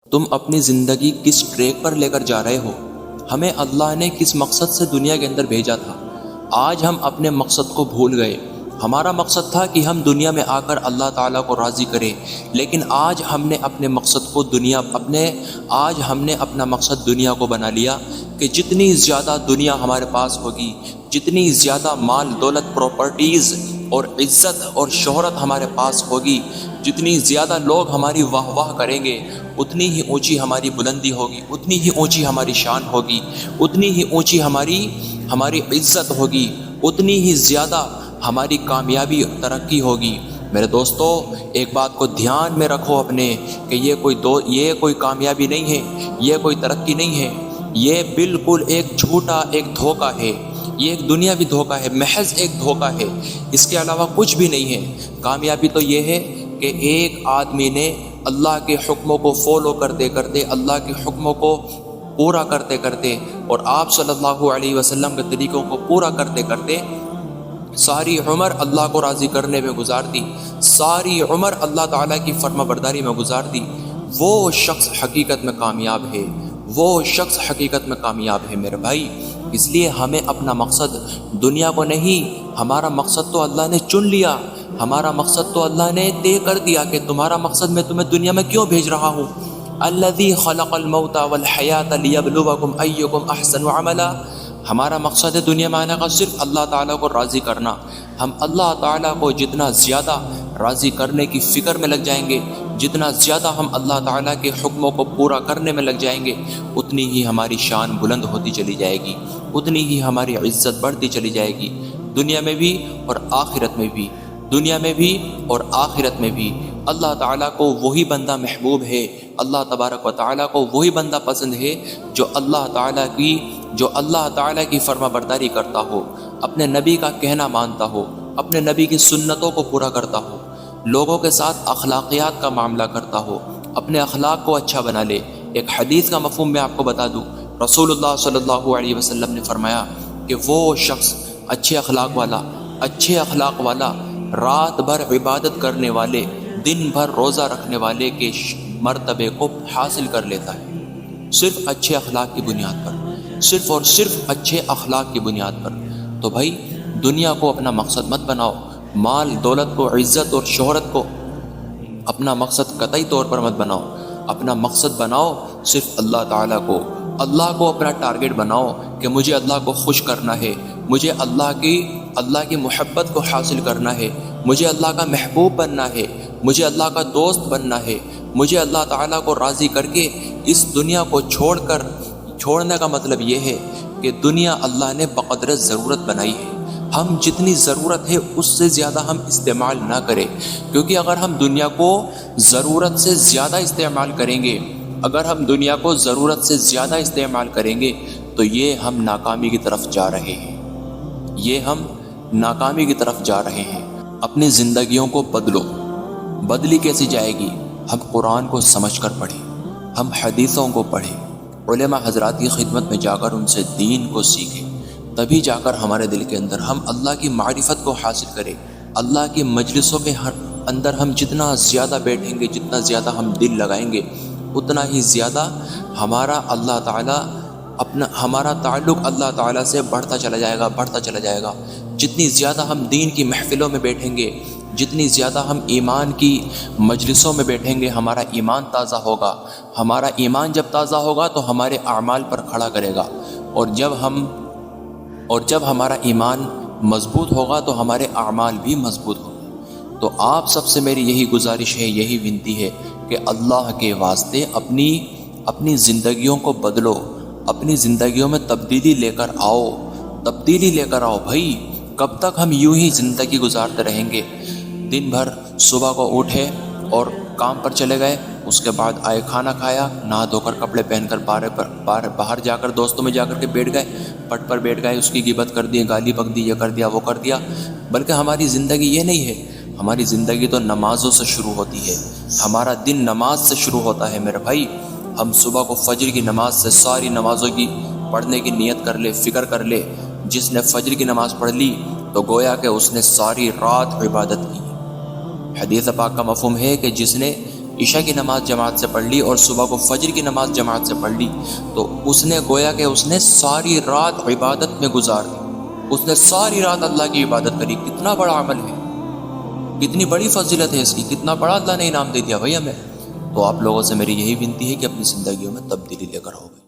تم اپنی زندگی کس ٹریک پر لے کر جا رہے ہو؟ ہمیں اللہ نے کس مقصد سے دنیا کے اندر بھیجا تھا؟ آج ہم اپنے مقصد کو بھول گئے۔ ہمارا مقصد تھا کہ ہم دنیا میں آ کر اللہ تعالیٰ کو راضی کریں، لیکن آج ہم نے اپنے مقصد کو آج ہم نے اپنا مقصد دنیا کو بنا لیا کہ جتنی زیادہ دنیا ہمارے پاس ہوگی، جتنی زیادہ مال دولت پراپرٹیز اور عزت اور شہرت ہمارے پاس ہوگی، جتنی زیادہ لوگ ہماری واہ واہ کریں گے، اتنی ہی اونچی ہماری بلندی ہوگی، اتنی ہی اونچی ہماری شان ہوگی، اتنی ہی اونچی ہماری عزت ہوگی، اتنی ہی زیادہ ہماری کامیابی ترقی ہوگی۔ میرے دوستو، ایک بات کو دھیان میں رکھو اپنے، کہ یہ کوئی کامیابی نہیں ہے، یہ کوئی ترقی نہیں ہے، یہ بالکل ایک جھوٹا ایک دھوکہ ہے، یہ ایک دنیاوی دھوکہ ہے، محض ایک دھوکہ ہے، اس کے علاوہ کچھ بھی نہیں ہے۔ کامیابی تو یہ ہے کہ ایک آدمی نے اللہ کے حکموں کو فالو کرتے کرتے، اللہ کے حکموں کو پورا کرتے کرتے اور آپ صلی اللہ علیہ وسلم کے طریقوں کو پورا کرتے کرتے ساری عمر اللہ کو راضی کرنے میں گزار دی، ساری عمر اللہ تعالیٰ کی فرما برداری میں گزار دی۔ وہ شخص حقیقت میں کامیاب ہے، وہ شخص حقیقت میں کامیاب ہے میرے بھائی۔ اس لیے ہمیں اپنا مقصد دنیا کو نہیں، ہمارا مقصد تو اللہ نے چن لیا، ہمارا مقصد تو اللہ نے طے کر دیا کہ تمہارا مقصد میں تمہیں دنیا میں کیوں بھیج رہا ہوں۔ الذی خلق الموت والحیات لیبلوکم ایکم احسن عملا۔ ہمارا مقصد ہے دنیا میں آنے کا صرف اللہ تعالیٰ کو راضی کرنا۔ ہم اللہ تعالیٰ کو جتنا زیادہ راضی کرنے کی فکر میں لگ جائیں گے، جتنا زیادہ ہم اللہ تعالیٰ کے حکموں کو پورا کرنے میں لگ جائیں گے، اتنی ہی ہماری شان بلند ہوتی چلی جائے گی، اتنی ہی ہماری عزت بڑھتی چلی جائے گی، دنیا میں بھی اور آخرت میں بھی، دنیا میں بھی اور آخرت میں بھی۔ اللہ تعالیٰ کو وہی بندہ محبوب ہے، اللہ تبارک و تعالیٰ کو وہی بندہ پسند ہے جو اللہ تعالیٰ کی فرما برداری کرتا ہو، اپنے نبی کا کہنا مانتا ہو، اپنے نبی کی سنتوں کو پورا کرتا ہو، لوگوں کے ساتھ اخلاقیات کا معاملہ کرتا ہو، اپنے اخلاق کو اچھا بنا لے۔ ایک حدیث کا مفہوم میں آپ کو بتا دوں، رسول اللہ صلی اللہ علیہ وسلم نے فرمایا کہ وہ شخص اچھے اخلاق والا رات بھر عبادت کرنے والے، دن بھر روزہ رکھنے والے کے مرتبے کو حاصل کر لیتا ہے، صرف اچھے اخلاق کی بنیاد پر، صرف اور صرف اچھے اخلاق کی بنیاد پر۔ تو بھائی، دنیا کو اپنا مقصد مت بناؤ، مال دولت کو، عزت اور شہرت کو اپنا مقصد قطعی طور پر مت بناؤ۔ اپنا مقصد بناؤ صرف اللہ تعالیٰ کو، اللہ کو اپنا ٹارگٹ بناؤ کہ مجھے اللہ کو خوش کرنا ہے، مجھے اللہ کی محبت کو حاصل کرنا ہے، مجھے اللہ کا محبوب بننا ہے، مجھے اللہ کا دوست بننا ہے، مجھے اللہ تعالیٰ کو راضی کر کے اس دنیا کو چھوڑنے کا مطلب یہ ہے کہ دنیا اللہ نے بقدر ضرورت بنائی ہے، ہم جتنی ضرورت ہے اس سے زیادہ ہم استعمال نہ کریں، کیونکہ اگر ہم دنیا کو ضرورت سے زیادہ استعمال کریں گے، اگر ہم دنیا کو ضرورت سے زیادہ استعمال کریں گے تو یہ ہم ناکامی کی طرف جا رہے ہیں، یہ ہم ناکامی کی طرف جا رہے ہیں۔ اپنی زندگیوں کو بدلی کیسی جائے گی؟ ہم قرآن کو سمجھ کر پڑھیں، ہم حدیثوں کو پڑھیں، علماء حضرات کی خدمت میں جا کر ان سے دین کو سیکھیں، تبھی جا کر ہمارے دل کے اندر ہم اللہ کی معرفت کو حاصل کریں۔ اللہ کی مجلسوں کے اندر ہم جتنا زیادہ بیٹھیں گے، جتنا زیادہ ہم دل لگائیں گے، اتنا ہی زیادہ ہمارا تعلق اللہ تعالیٰ سے بڑھتا چلا جائے گا۔ جتنی زیادہ ہم دین کی محفلوں میں بیٹھیں گے، جتنی زیادہ ہم ایمان کی مجلسوں میں بیٹھیں گے، ہمارا ایمان تازہ ہوگا۔ ہمارا ایمان جب تازہ ہوگا تو ہمارے اعمال پر کھڑا کرے گا، اور جب ہمارا ایمان مضبوط ہوگا تو ہمارے اعمال بھی مضبوط ہوں گے۔ تو آپ سب سے میری یہی گزارش ہے، یہی ونتی ہے کہ اللہ کے واسطے اپنی زندگیوں کو بدلو، اپنی زندگیوں میں تبدیلی لے کر آؤ بھائی۔ کب تک ہم یوں ہی زندگی گزارتے رہیں گے؟ دن بھر صبح کو اٹھے اور کام پر چلے گئے، اس کے بعد آئے، کھانا کھایا، نہا دھو کر کپڑے پہن کر باہر جا کر دوستوں میں جا کر کے بیٹھ گئے، پٹ پر بیٹھ گئے، اس کی غیبت کر دی، گالی بک دی، یہ کر دیا وہ کر دیا۔ بلکہ ہماری زندگی یہ نہیں ہے، ہماری زندگی تو نمازوں سے شروع ہوتی ہے، ہمارا دن نماز سے شروع ہوتا ہے میرے بھائی۔ ہم صبح کو فجر کی نماز سے ساری نمازوں کی پڑھنے کی نیت کر لے، فکر کر لے۔ جس نے فجر کی نماز پڑھ لی تو گویا کہ اس نے ساری رات عبادت کی۔ حدیث پاک کا مفہوم ہے کہ عشاء کی نماز جماعت سے پڑھ لی اور صبح کو فجر کی نماز جماعت سے پڑھ لی، تو اس نے گویا کہ اس نے ساری رات عبادت میں گزار دی، اس نے ساری رات اللہ کی عبادت کری۔ کتنا بڑا عمل ہے، کتنی بڑی فضیلت ہے اس کی، کتنا بڑا اللہ نے انعام دے دیا بھائی ہمیں۔ تو آپ لوگوں سے میری یہی ونتی ہے کہ اپنی زندگیوں میں تبدیلی لے کر آؤ۔